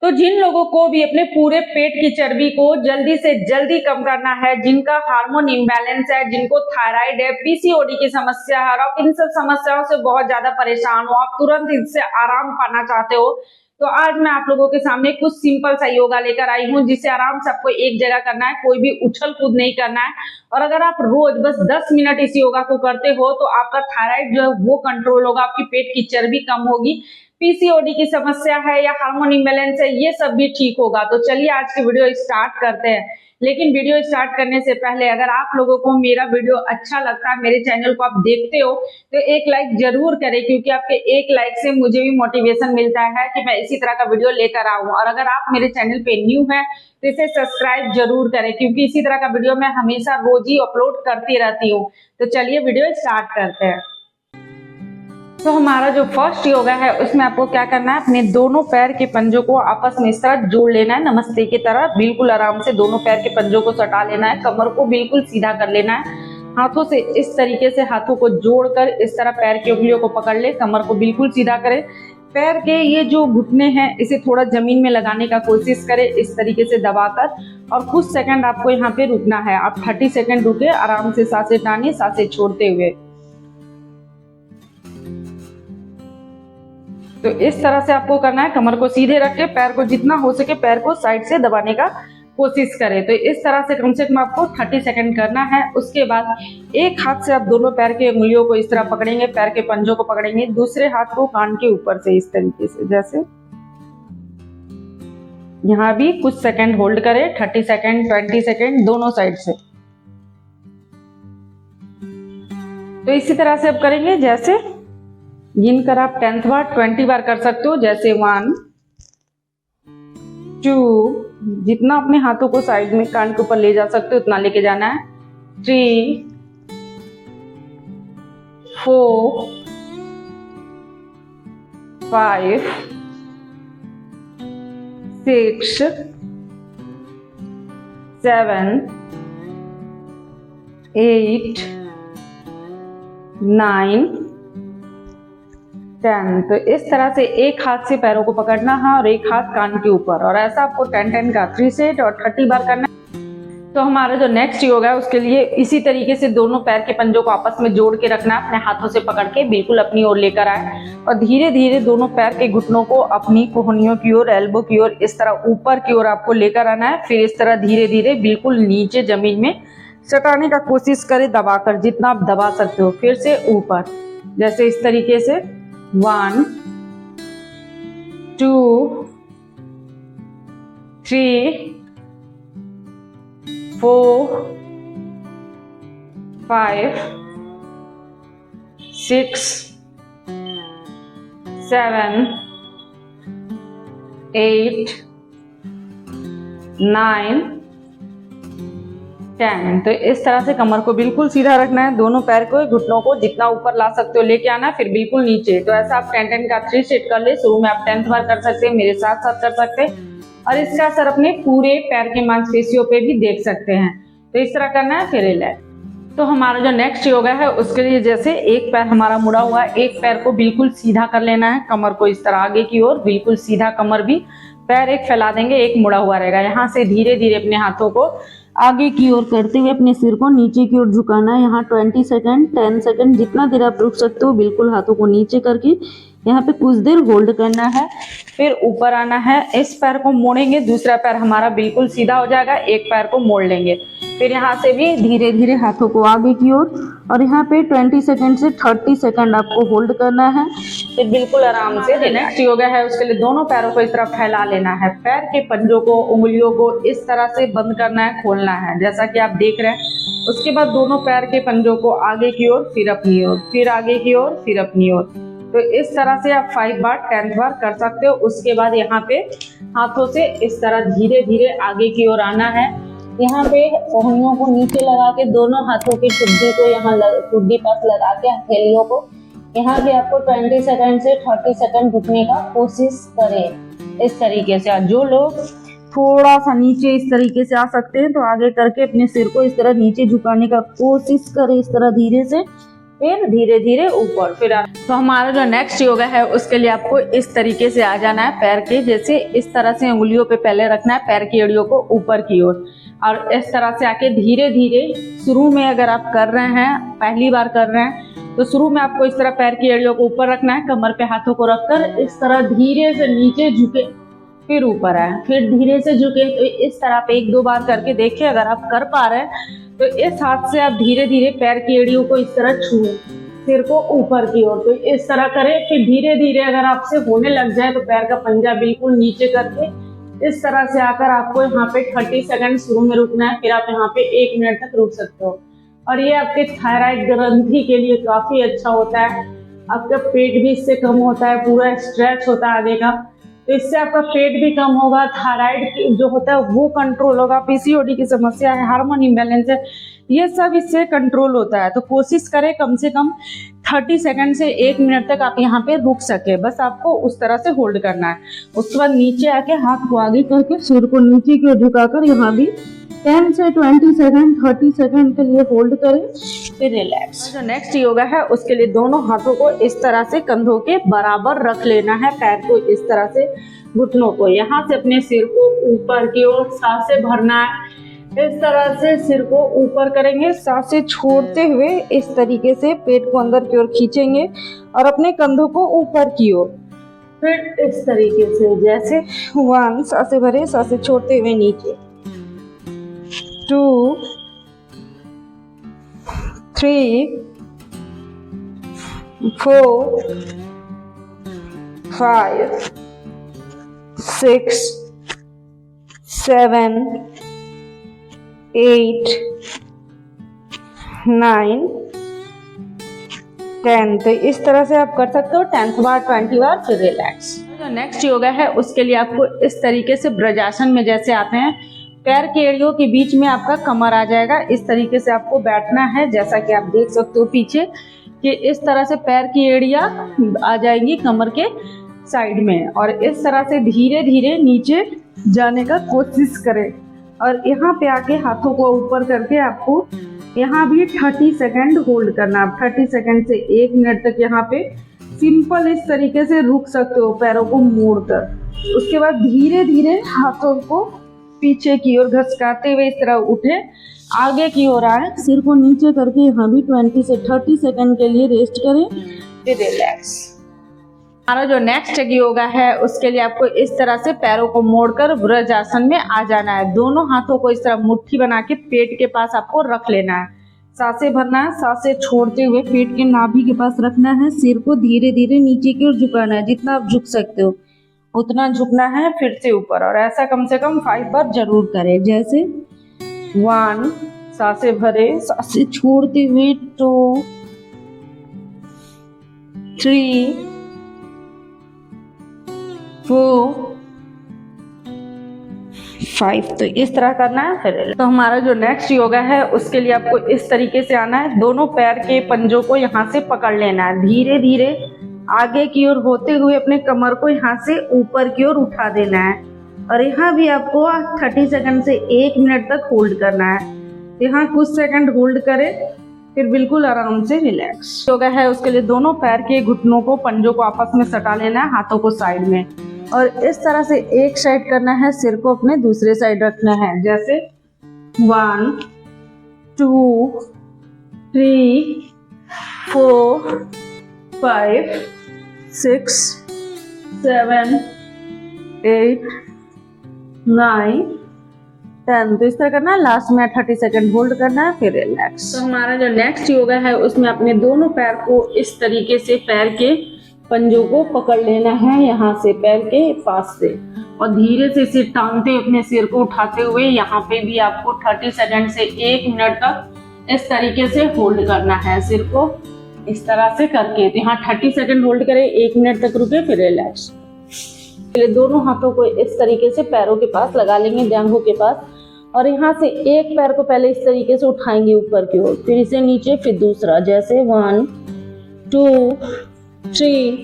तो जिन लोगों को भी अपने पूरे पेट की चर्बी को जल्दी से जल्दी कम करना है, जिनका हार्मोन इम्बैलेंस है, जिनको थायराइड है, पीसीओडी की समस्या है और आप इन सब समस्याओं से बहुत ज्यादा परेशान हो, आप तुरंत इससे आराम पाना चाहते हो, तो आज मैं आप लोगों के सामने कुछ सिंपल सा योगा लेकर आई हूँ जिसे आराम से आपको एक जगह करना है, कोई भी उछल कूद नहीं करना है। और अगर आप रोज बस 10 मिनट इस योगा को करते हो तो आपका थायराइड जो है वो कंट्रोल होगा, आपकी पेट की चर्बी कम होगी, पीसीओडी की समस्या है या हार्मोन इम्बैलेंस है ये सब भी ठीक होगा। तो चलिए आज की वीडियो स्टार्ट करते हैं। लेकिन वीडियो स्टार्ट करने से पहले अगर आप लोगों को मेरा वीडियो अच्छा लगता है, मेरे चैनल को आप देखते हो, तो एक लाइक जरूर करें, क्योंकि आपके एक लाइक से मुझे भी मोटिवेशन मिलता है कि मैं इसी तरह का वीडियो लेकर आऊं। और अगर आप मेरे चैनल पे न्यू है तो इसे सब्सक्राइब जरूर करें, क्योंकि इसी तरह का वीडियो मैं हमेशा रोज ही अपलोड करती रहती हूँ। तो चलिए वीडियो स्टार्ट करते हैं। तो हमारा जो फर्स्ट योगा है उसमें आपको क्या करना है, अपने दोनों पैर के पंजों को आपस में इस तरह जोड़ लेना है, नमस्ते की तरह बिल्कुल आराम से दोनों पैर के पंजों को सटा लेना है, कमर को बिल्कुल सीधा कर लेना है, हाथों से इस तरीके से हाथों को जोड़कर इस तरह पैर की उंगलियों को पकड़ ले, कमर को बिल्कुल सीधा करें, पैर के ये जो घुटने हैं इसे थोड़ा जमीन में लगाने का कोशिश करें इस तरीके से दबाकर, और कुछ सेकंड आपको यहाँ पे रुकना है। आप 30 सेकंड रुके, आराम से सांसें टानिए, सांसें छोड़ते हुए। तो इस तरह से आपको करना है, कमर को सीधे रख के पैर को जितना हो सके पैर को साइड से दबाने का कोशिश करें। तो इस तरह से कम से कम आपको 30 सेकंड करना है। उसके बाद एक हाथ से आप दोनों पैर के उंगलियों को इस तरह पकड़ेंगे, पैर के पंजों को पकड़ेंगे, दूसरे हाथ को कान के ऊपर से इस तरीके से, जैसे यहाँ भी कुछ सेकंड होल्ड करें, 30 सेकंड 20 सेकंड दोनों साइड से। तो इसी तरह से आप करेंगे, जैसे गिनकर आप 10 बार 20 बार कर सकते हो, जैसे 1 2, जितना अपने हाथों को साइड में कान के ऊपर ले जा सकते हो उतना लेके जाना है, 3 4 5 6 7 8 9 10। तो इस तरह से एक हाथ से पैरों को पकड़ना है और एक हाथ कान के ऊपर, और ऐसा आपको 10 का 3 सेट और 30 बार करना है। तो हमारा जो नेक्स्ट योगा है उसके लिए इसी तरीके से दोनों पैर के पंजों को आपस में जोड़ के रखना है, अपने हाथों से पकड़ के बिल्कुल अपनी ओर लेकर आए, और धीरे धीरे दोनों पैर के घुटनों को अपनी कोहनियों की ओर, एल्बो की ओर इस तरह ऊपर की ओर आपको लेकर आना है। फिर इस तरह धीरे धीरे बिल्कुल नीचे जमीन में सटाने का कोशिश करें, दबाकर जितना आप दबा सकते हो। फिर से ऊपर, जैसे इस तरीके से 1 2 3 4 5 6 7 8 9 10। तो इस तरह से कमर को बिल्कुल सीधा रखना है, दोनों पैर को घुटनों को जितना ऊपर ला सकते हो लेके आना है, फिर बिल्कुल नीचे। तो ऐसा आप 10 का 3 सेट कर ले। शुरू में आप 10 बार कर सकते हैं, मेरे साथ साथ कर सकते हैं, और इसका असर अपने पूरे पैर के मांसपेशियों पे भी देख सकते हैं। तो इस तरह करना है, फिर रिलैक्स। तो हमारा जो नेक्स्ट योगा है उसके लिए जैसे एक पैर हमारा मुड़ा हुआ है, एक पैर को बिल्कुल सीधा कर लेना है, कमर को इस तरह आगे की ओर बिल्कुल सीधा, कमर भी, पैर एक फैला देंगे, एक मुड़ा हुआ रहेगा। यहाँ से धीरे धीरे अपने हाथों को आगे की ओर करते हुए अपने सिर को नीचे की ओर झुकाना है। यहाँ 20 सेकंड 10 सेकंड जितना देर आप रुक सकते हो, बिल्कुल हाथों को नीचे करके यहाँ पे कुछ देर होल्ड करना है। फिर ऊपर आना है, इस पैर को मोड़ेंगे, दूसरा पैर हमारा बिल्कुल सीधा हो जाएगा, एक पैर को मोड़ लेंगे। फिर यहाँ से भी धीरे धीरे हाथों को आगे की ओर, और यहाँ पे 20 सेकंड से 30 सेकंड आपको होल्ड करना है। फिर बिल्कुल आराम से नेक्स्ट योगा है उसके लिए दोनों पैरों को इस तरह फैला लेना है, पैर के पंजों को, उंगलियों को इस तरह से बंद करना है, खोलना है, जैसा कि आप देख रहे हैं। उसके बाद दोनों पैर के पंजों को आगे की ओर, फिर अपनी ओर, फिर आगे की ओर, फिर अपनी ओर। तो इस तरह से आप 5 बार 10 बार कर सकते हो। उसके बाद यहाँ पे हाथों से इस तरह धीरे धीरे आगे की ओर आना है, यहाँ पे कोहनियों को नीचे लगा के दोनों हाथों की ठुड्डी को यहाँ ठुड्डी पास लगा के हथेलियों को यहाँ पे आपको 20 सेकंड से 30 सेकंड रुकने का कोशिश करें इस तरीके से। जो लोग थोड़ा सा नीचे इस तरीके से आ सकते हैं तो आगे करके अपने सिर को इस तरह नीचे झुकाने का कोशिश करें, इस तरह धीरे से फिर धीरे धीरे ऊपर, फिर तो हमारा जो नेक्स्ट योगा है उसके लिए आपको इस तरीके से आ जाना है। पैर के जैसे इस तरह से उंगलियों पे पहले रखना है, पैर की एड़ियों को ऊपर की ओर, और इस तरह से आके धीरे धीरे, शुरू में अगर आप कर रहे हैं, पहली बार कर रहे हैं, तो शुरू में आपको इस तरह पैर की एड़ियों को ऊपर रखना है, कमर पे हाथों को रखकर इस तरह धीरे से नीचे झुके, फिर ऊपर आए, फिर धीरे से झुके। तो इस तरह आप 1-2 बार करके देखिए। अगर आप कर पा रहे हैं तो इस हाथ से आप धीरे धीरे पैर की एड़ियों को इस तरह छुए, सिर को ऊपर की ओर, तो इस तरह करें। फिर धीरे धीरे अगर आपसे होने लग जाए तो पैर का पंजा बिल्कुल नीचे करके इस तरह से आकर आपको यहाँ पे 30 सेकंड शुरू में रुकना है, फिर आप यहाँ पे 1 मिनट तक रुक सकते हो। और ये आपके थायराइड ग्रंथि के लिए काफी अच्छा होता है, आपका पेट भी इससे कम होता है, पूरा स्ट्रेच होता है आगे का, तो इससे आपका पेट भी कम होगा, थायराइड जो होता है वो कंट्रोल होगा, पीसीओडी की समस्या है, हार्मोन इम्बैलेंस है, ये सब इससे कंट्रोल होता है। तो कोशिश करें कम से कम 30 सेकंड से 1 मिनट तक आप यहाँ पे रुक सके, बस आपको उस तरह से होल्ड करना है। उसके बाद नीचे आके हाथ को आगे करके सिर को नीचे की ओर झुकाकर यहाँ भी 10 से 20 सेकंड 30 सेकंड के लिए होल्ड करें, फिर रिलैक्स। जो नेक्स्ट योगा है उसके लिए दोनों हाथों को इस तरह से कंधों के बराबर रख लेना है, पैर को इस तरह से, घुटनों को यहाँ से अपने सिर को ऊपर की ओर सांसें भरना है। इस तरह से सिर को ऊपर करेंगे, सांसें छोड़ते हुए इस तरीके से पेट को अंदर की ओर खींचेंगे और अपने कंधों को ऊपर की ओर, फिर इस तरीके से जैसे 1 सांसें भरे, सांसें छोड़ते हुए नीचे, 2 3 4 5 6 7 8 9 10। तो इस तरह से आप कर सकते हो 10th बार 20 बार, फिर रिलैक्स। जो नेक्स्ट योगा है उसके लिए आपको इस तरीके से ब्रजासन में जैसे आते हैं, पैर की एड़ियों के बीच में आपका कमर आ जाएगा, इस तरीके से आपको बैठना है, जैसा कि आप देख सकते हो पीछे कि इस तरह से पैर की एड़ियां आ जाएंगी कमर के साइड में, और इस तरह से धीरे धीरे नीचे जाने का कोशिश करें। और यहाँ पे आके हाथों को ऊपर करके आपको यहाँ भी 30 सेकंड होल्ड करना। आप 30 सेकंड से 1 मिनट तक यहाँ पे सिंपल इस तरीके से रुक सकते हो, पैरों को मोड़कर। उसके बाद धीरे धीरे हाथों को पीछे की ओर घसकाते हुए इस तरह उठे, आगे की ओर आए, सिर को नीचे करके यहाँ भी 20 से 30 सेकंड के लिए रेस्ट करें, फिर रिलैक्स। हमारा जो नेक्स्ट योगा है उसके लिए आपको इस तरह से पैरों को मोड़कर वज्रासन में आ जाना है। दोनों हाथों को इस तरह मुट्ठी बना के पेट के पास आपको रख लेना है, सांसें भरना है, सांसें छोड़ते हुए पेट के नाभि के पास रखना है, सिर को धीरे धीरे नीचे की ओर झुकाना है, जितना आप झुक सकते हो उतना झुकना है, फिर से ऊपर। और ऐसा कम से कम 5 बार जरूर करें, जैसे 1 सांसें भरे, सांसें छोड़ते हुए 2 3 4 5। तो इस तरह करना है, फिर तो हमारा जो नेक्स्ट योगा है उसके लिए आपको इस तरीके से आना है, दोनों पैर के पंजों को यहाँ से पकड़ लेना है, धीरे धीरे आगे की ओर होते हुए अपने कमर को यहाँ से ऊपर की ओर उठा देना है, और यहाँ भी आपको 30 सेकंड से 1 मिनट तक होल्ड करना है। यहाँ कुछ सेकंड होल्ड करें, फिर बिल्कुल आराम से रिलैक्स। योगा है उसके लिए दोनों पैर के घुटनों को, पंजों को आपस में सटा लेना है, हाथों को साइड में, और इस तरह से एक साइड करना है, सिर को अपने दूसरे साइड रखना है, जैसे 1 2 3 4 5 6 7 8 9 10। तो इस तरह करना है, लास्ट में 30 सेकंड होल्ड करना है, फिर रिलैक्स। तो हमारा जो नेक्स्ट योगा है उसमें अपने दोनों पैर को इस तरीके से पैर के पंजों को पकड़ लेना है, यहाँ से पैर के पास से, और धीरे से सिर टांगते अपने सिर को उठाते हुए यहाँ पे भी आपको 30 सेकंड से 1 मिनट तक इस तरीके से होल्ड करना है, सिर को इस तरह से करके। तो यहाँ 30 सेकंड होल्ड करें, 1 मिनट तक रुके, फिर रिलैक्स। पहले दोनों हाथों को इस तरीके से पैरों के पास लगा लेंगे, जांघों के पास, और यहाँ से एक पैर को पहले इस तरीके से उठाएंगे ऊपर की ओर, फिर इसे नीचे, फिर दूसरा, जैसे 1 2 3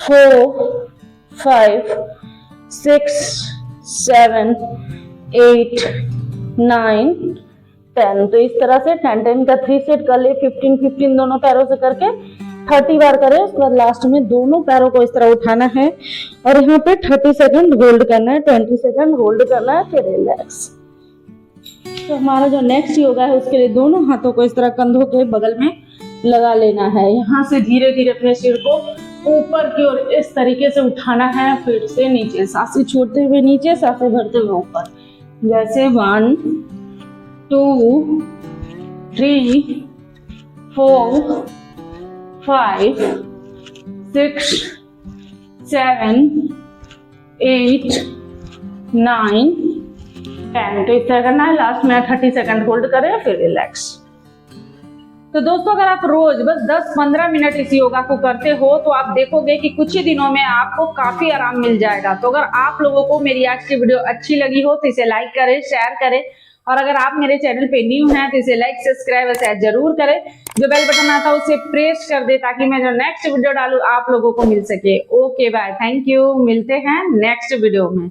4 5 6 7 8 9 10। तो इस तरह से 10-10 का 3 सेट कर ले, 15-15 दोनों पैरों से करके 30 बार करें। उसके बाद लास्ट में दोनों पैरों को इस तरह उठाना है और यहाँ पे 30 सेकंड होल्ड करना है, 20 सेकंड होल्ड करना है, फिर रिलैक्स। तो हमारा जो नेक्स्ट योगा है उसके लिए दोनों हाथों को इस तरह कंधों के बगल में लगा लेना है। यहाँ से धीरे धीरे अपने सिर को ऊपर की ओर इस तरीके से उठाना है, फिर से नीचे, सांसें छोड़ते हुए नीचे, सांसें भरते हुए ऊपर। जैसे 1 2 3 4 5 6 7 8 9 10। तो इस तरह करना है। लास्ट में 30 सेकंड होल्ड करें, फिर रिलैक्स। तो दोस्तों अगर आप रोज बस 10-15 मिनट इस योगा को करते हो तो आप देखोगे कि कुछ ही दिनों में आपको काफी आराम मिल जाएगा। तो अगर आप लोगों को मेरी आज की वीडियो अच्छी लगी हो तो इसे लाइक करें, शेयर करें, और अगर आप मेरे चैनल पे न्यू हैं तो इसे लाइक, सब्सक्राइब और शेयर जरूर करें। जो बेल बटन आता है उसे प्रेस कर दे ताकि मैं जो नेक्स्ट वीडियो डालूं आप लोगों को मिल सके। ओके बाय, थैंक यू, मिलते हैं नेक्स्ट वीडियो में।